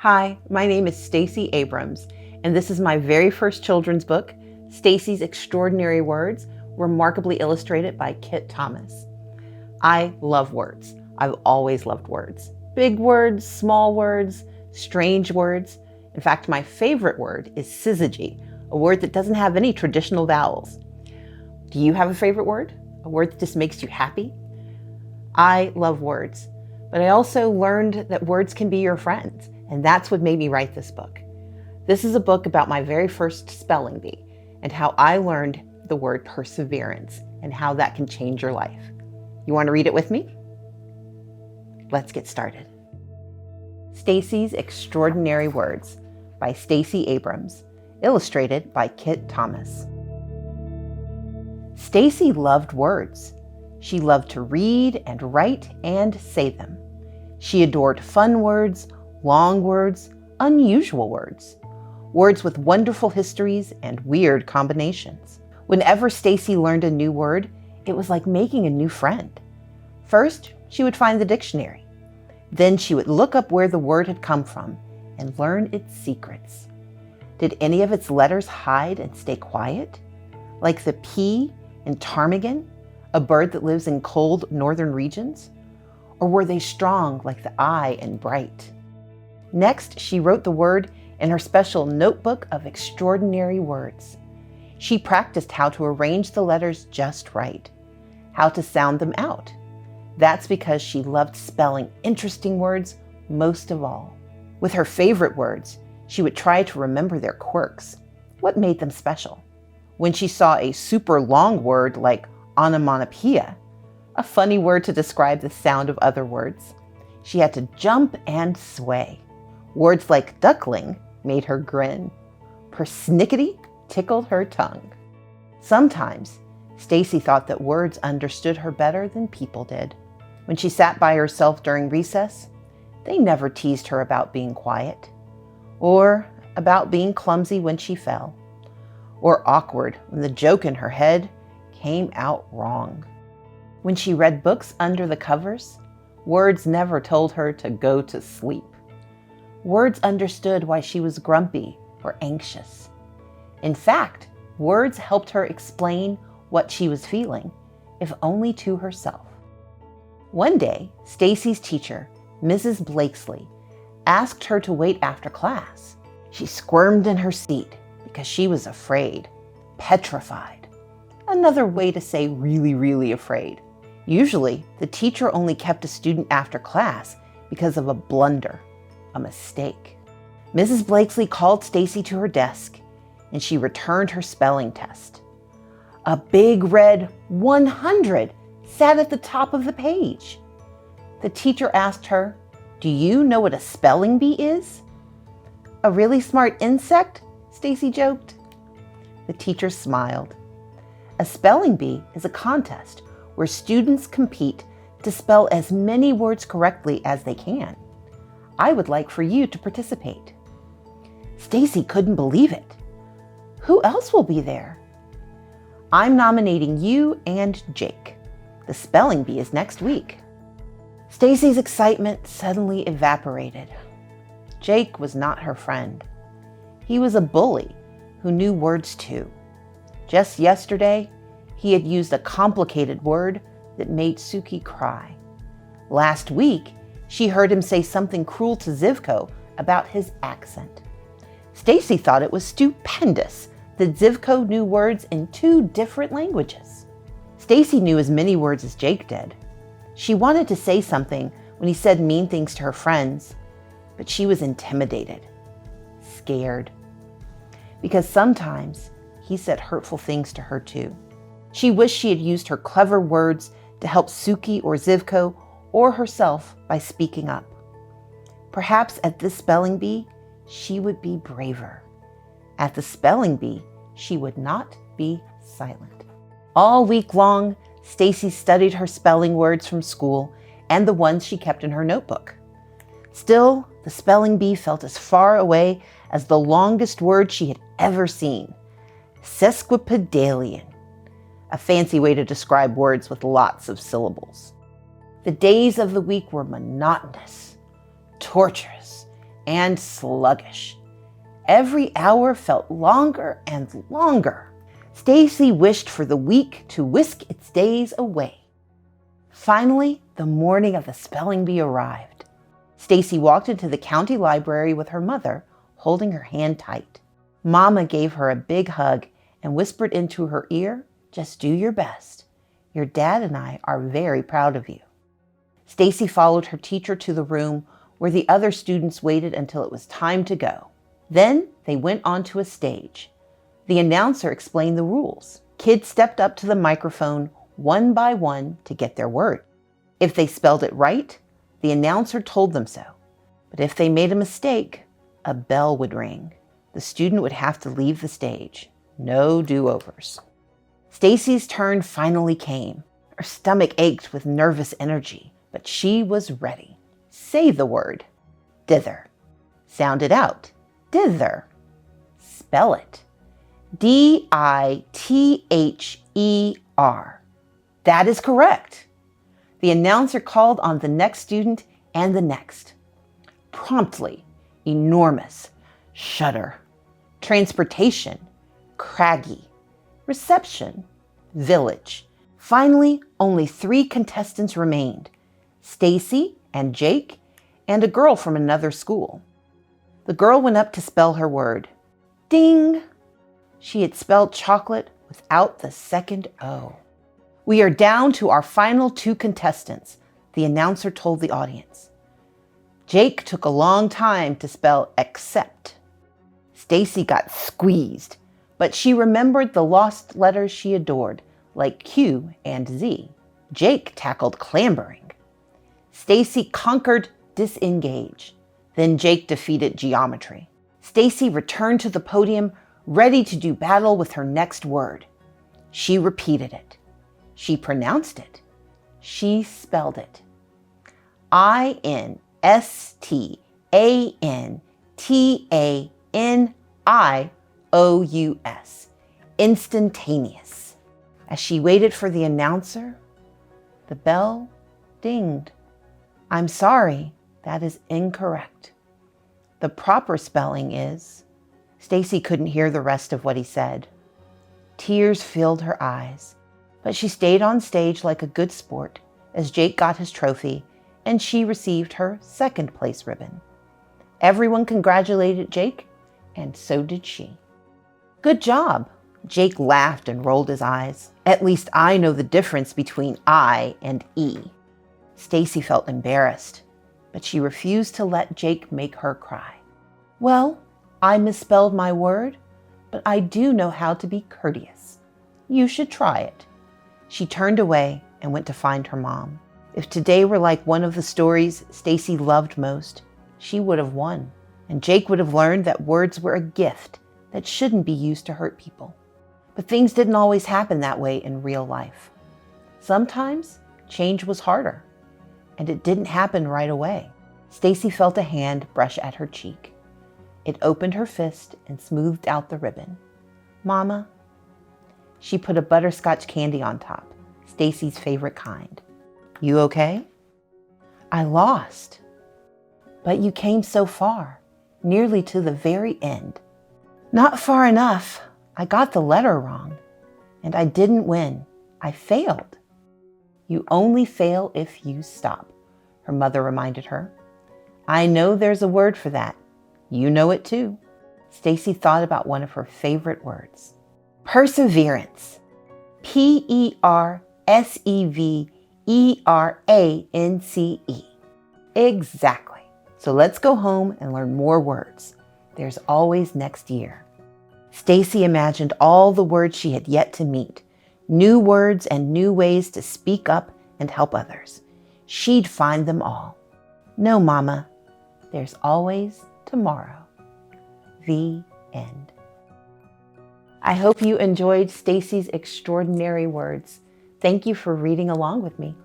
Hi, my name is Stacey Abrams, and this is my very first children's book, Stacey's Extraordinary Words, remarkably illustrated by Kit Thomas. I love words. I've always loved words. Big words, small words, strange words. In fact, my favorite word is syzygy, a word that doesn't have any traditional vowels. Do you have a favorite word? A word that just makes you happy? I love words, but I also learned that words can be your friends, and that's what made me write this book. This is a book about my very first spelling bee and how I learned the word perseverance and how that can change your life. You want to read it with me? Let's get started. Stacey's Extraordinary Words by Stacey Abrams, illustrated by Kit Thomas. Stacey loved words. She loved to read and write and say them. She adored fun words, long words, unusual words, words with wonderful histories and weird combinations. Whenever Stacey learned a new word, it was like making a new friend. First, she would find the dictionary. Then she would look up where the word had come from and learn its secrets. Did any of its letters hide and stay quiet? Like the P in ptarmigan, a bird that lives in cold northern regions? Or were they strong like the I in bright? Next, she wrote the word in her special notebook of extraordinary words. She practiced how to arrange the letters just right, how to sound them out. That's because she loved spelling interesting words most of all. With her favorite words, she would try to remember their quirks. What made them special? When she saw a super long word like onomatopoeia, a funny word to describe the sound of other words, she had to jump and sway. Words like duckling made her grin. Persnickety tickled her tongue. Sometimes, Stacey thought that words understood her better than people did. When she sat by herself during recess, they never teased her about being quiet, or about being clumsy when she fell, or awkward when the joke in her head came out wrong. When she read books under the covers, words never told her to go to sleep. Words understood why she was grumpy or anxious. In fact, words helped her explain what she was feeling, if only to herself. One day, Stacey's teacher, Mrs. Blakesley, asked her to wait after class. She squirmed in her seat because she was afraid, petrified. Another way to say really afraid. Usually, the teacher only kept a student after class because of a blunder, a mistake. Mrs. Blakesley called Stacey to her desk, and she returned her spelling test. A big red 100 sat at the top of the page. The teacher asked her, "Do you know what a spelling bee is?" "A really smart insect?" Stacey joked. The teacher smiled. A spelling bee is a contest where students compete to spell as many words correctly as they can. I would like for you to participate. Stacey couldn't believe it. Who else will be there? I'm nominating you and Jake. The spelling bee is next week. Stacey's excitement suddenly evaporated. Jake was not her friend. He was a bully who knew words too. Just yesterday, he had used a complicated word that made Suki cry. Last week, she heard him say something cruel to Zivko about his accent. Stacey thought it was stupendous that Zivko knew words in 2 different languages. Stacey knew as many words as Jake did. She wanted to say something when he said mean things to her friends, but she was intimidated, scared, because sometimes he said hurtful things to her too. She wished she had used her clever words to help Suki or Zivko or herself by speaking up. Perhaps at this spelling bee, she would be braver. At the spelling bee, she would not be silent. All week long, Stacey studied her spelling words from school and the ones she kept in her notebook. Still, the spelling bee felt as far away as the longest word she had ever seen, sesquipedalian, a fancy way to describe words with lots of syllables. The days of the week were monotonous, torturous, and sluggish. Every hour felt longer and longer. Stacey wished for the week to whisk its days away. Finally, the morning of the spelling bee arrived. Stacey walked into the county library with her mother, holding her hand tight. Mama gave her a big hug and whispered into her ear, "Just do your best. Your dad and I are very proud of you." Stacey followed her teacher to the room where the other students waited until it was time to go. Then they went onto a stage. The announcer explained the rules. Kids stepped up to the microphone one by one to get their word. If they spelled it right, the announcer told them so. But if they made a mistake, a bell would ring. The student would have to leave the stage. No do-overs. Stacey's turn finally came. Her stomach ached with nervous energy, but she was ready. Say the word. Dither. Sound it out. Dither. Spell it. D-I-T-H-E-R. That is correct. The announcer called on the next student and the next. Promptly, enormous, shudder. Transportation, craggy. Reception, village. Finally, only 3 contestants remained. Stacey and Jake and a girl from another school. The girl went up to spell her word. Ding! She had spelled chocolate without the second O. "We are down to our final 2 contestants," the announcer told the audience. Jake took a long time to spell accept. Stacey got squeezed, but she remembered the lost letters she adored, like Q and Z. Jake tackled clambering. Stacey conquered disengage. Then Jake defeated geometry. Stacey returned to the podium, ready to do battle with her next word. She repeated it. She pronounced it. She spelled it. INSTANTANIOUS. Instantaneous. As she waited for the announcer, the bell dinged. "I'm sorry, that is incorrect. The proper spelling is..." Stacey couldn't hear the rest of what he said. Tears filled her eyes, but she stayed on stage like a good sport as Jake got his trophy and she received her 2nd place ribbon. Everyone congratulated Jake, and so did she. "Good job." Jake laughed and rolled his eyes. "At least I know the difference between I and E." Stacey felt embarrassed, but she refused to let Jake make her cry. "Well, I misspelled my word, but I do know how to be courteous. You should try it." She turned away and went to find her mom. If today were like one of the stories Stacey loved most, she would have won, and Jake would have learned that words were a gift that shouldn't be used to hurt people. But things didn't always happen that way in real life. Sometimes change was harder, and it didn't happen right away. Stacey felt a hand brush at her cheek. It opened her fist and smoothed out the ribbon. "Mama." She put a butterscotch candy on top, Stacey's favorite kind. "You okay?" "I lost." "But you came so far, nearly to the very end." "Not far enough. I got the letter wrong. And I didn't win. I failed." "You only fail if you stop," her mother reminded her. "I know there's a word for that. You know it too." Stacey thought about one of her favorite words. Perseverance. Perseverance. Exactly. So let's go home and learn more words. There's always next year. Stacey imagined all the words she had yet to meet, new words and new ways to speak up and help others. She'd find them all. No, Mama, there's always tomorrow. The end. I hope you enjoyed Stacey's extraordinary words. Thank you for reading along with me.